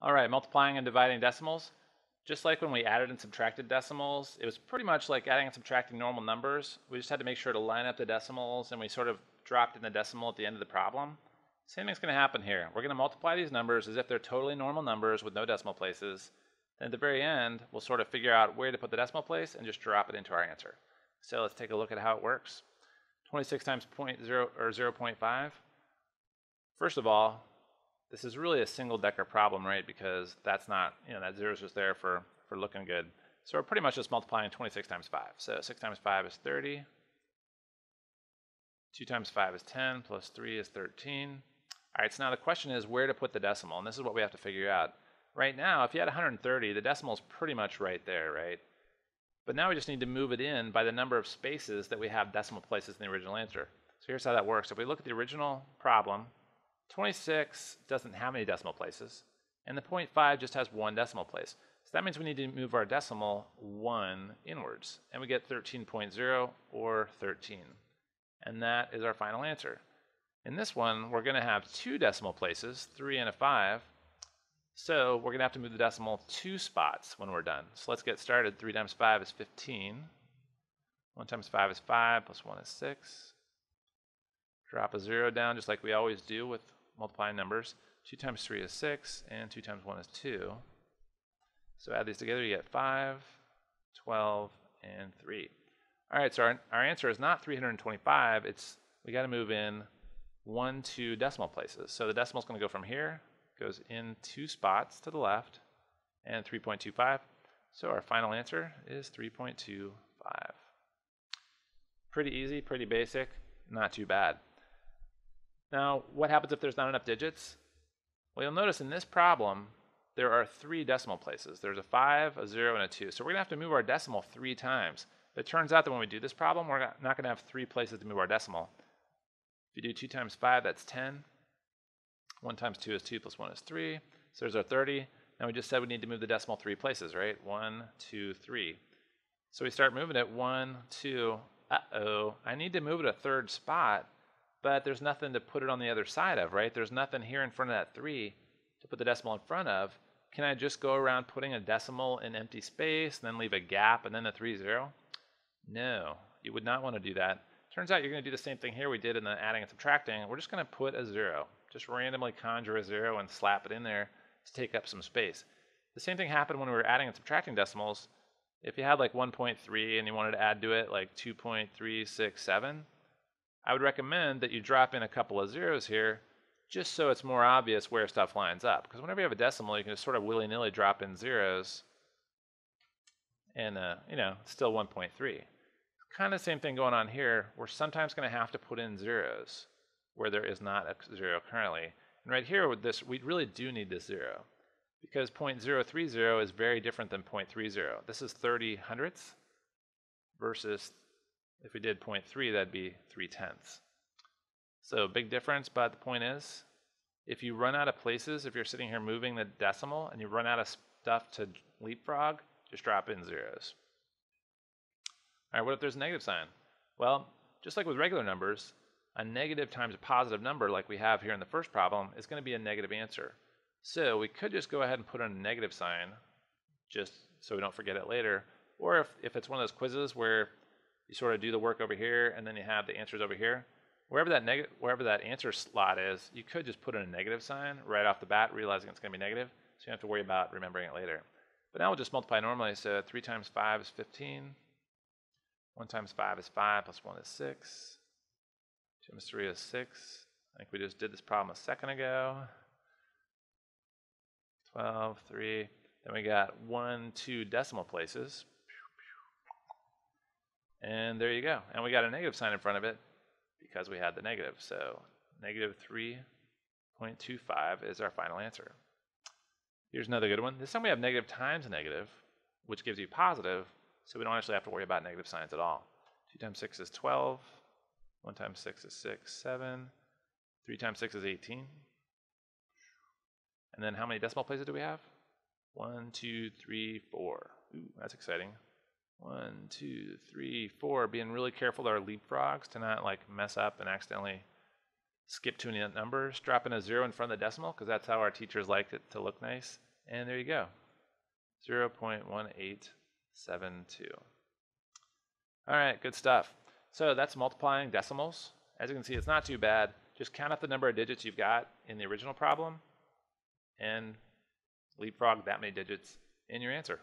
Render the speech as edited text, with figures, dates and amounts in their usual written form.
All right, multiplying and dividing decimals. Just like when we added and subtracted decimals, it was pretty much like adding and subtracting normal numbers. We just had to make sure to line up the decimals, and we sort of dropped in the decimal at the end of the problem. Same thing's going to happen here. We're going to multiply these numbers as if they're totally normal numbers with no decimal places. Then at the very end, we'll sort of figure out where to put the decimal place and just drop it into our answer. So let's take a look at how it works. 26 times 0.0 or 0.5. First of all, this is really a single decker problem, right? Because that's not, that zero is just there for looking good. So we're pretty much just multiplying 26 times 5. So 6 times 5 is 30. 2 times 5 is 10, plus 3 is 13. All right, so now the question is where to put the decimal, and this is what we have to figure out. Right now, if you had 130, the decimal is pretty much right there, right? But now we just need to move it in by the number of spaces that we have decimal places in the original answer. So here's how that works. If we look at the original problem, 26 doesn't have any decimal places, and the 0.5 just has one decimal place. So that means we need to move our decimal 1 inwards, and we get 13.0 or 13. And that is our final answer. In this one, we're going to have two decimal places, 3 and a 5. So we're going to have to move the decimal 2 spots when we're done. So let's get started. 3 times 5 is 15. 1 times 5 is 5, plus 1 is 6. Drop a 0 down just like we always do with multiplying numbers. 2 times 3 is 6, and 2 times 1 is 2. So add these together, you get 5, 12, and 3. All right, so our answer is not 325. We got to move in 1, 2 decimal places. So the decimal is going to go from here, goes in 2 spots to the left, and 3.25. So our final answer is 3.25. Pretty easy, pretty basic, not too bad. Now, what happens if there's not enough digits? Well, you'll notice in this problem, there are 3 decimal places. There's a 5, a 0, and a 2. So we're going to have to move our decimal 3 times. But it turns out that when we do this problem, we're not going to have 3 places to move our decimal. If you do 2 times 5, that's 10. 1 times 2 is 2, plus 1 is 3. So there's our 30. Now we just said we need to move the decimal 3 places, right? 1, 2, 3. So we start moving it 1, 2. Uh-oh, I need to move it a 3rd spot, but there's nothing to put it on the other side of, right? There's nothing here in front of that 3 to put the decimal in front of. Can I just go around putting a decimal in empty space and then leave a gap and then a 3, 0? No, you would not want to do that. Turns out you're going to do the same thing here we did in the adding and subtracting. We're just going to put a 0. Just randomly conjure a 0 and slap it in there to take up some space. The same thing happened when we were adding and subtracting decimals. If you had like 1.3 and you wanted to add to it like 2.367, I would recommend that you drop in a couple of zeros here just so it's more obvious where stuff lines up. Because whenever you have a decimal, you can just sort of willy-nilly drop in zeros and, it's still 1.3. Kind of the same thing going on here. We're sometimes going to have to put in zeros where there is not a 0 currently. And right here with this, we really do need this 0 because 0.030 is very different than 0.30. This is 30 hundredths versus if we did 0.3, that'd be 3/10. So big difference, but the point is, if you run out of places, if you're sitting here moving the decimal and you run out of stuff to leapfrog, just drop in zeros. All right, what if there's a negative sign? Well, just like with regular numbers, a negative times a positive number like we have here in the first problem is going to be a negative answer. So we could just go ahead and put in a negative sign just so we don't forget it later. Or if it's one of those quizzes where you sort of do the work over here and then you have the answers over here, wherever that answer slot is, you could just put in a negative sign right off the bat, realizing it's going to be negative, so you don't have to worry about remembering it later. But now we'll just multiply normally. So 3 times 5 is 15. 1 times 5 is 5, plus 1 is 6. 2 times 3 is 6. I think we just did this problem a second ago. 12, 3. Then we got 1, 2 decimal places. And there you go. And we got a negative sign in front of it because we had the negative. So negative 3.25 is our final answer. Here's another good one. This time we have negative times a negative, which gives you positive, so we don't actually have to worry about negative signs at all. 2 times 6 is 12. 1 times 6 is 6, 7. 3 times 6 is 18. And then how many decimal places do we have? 1, 2, 3, 4. Ooh, that's exciting. 1, 2, 3, 4. Being really careful with our leapfrogs to not like mess up and accidentally skip to any numbers, drop in a 0 in front of the decimal, because that's how our teachers like it to look nice. And there you go, 0.1872. All right, good stuff. So that's multiplying decimals. As you can see, it's not too bad. Just count up the number of digits you've got in the original problem and leapfrog that many digits in your answer.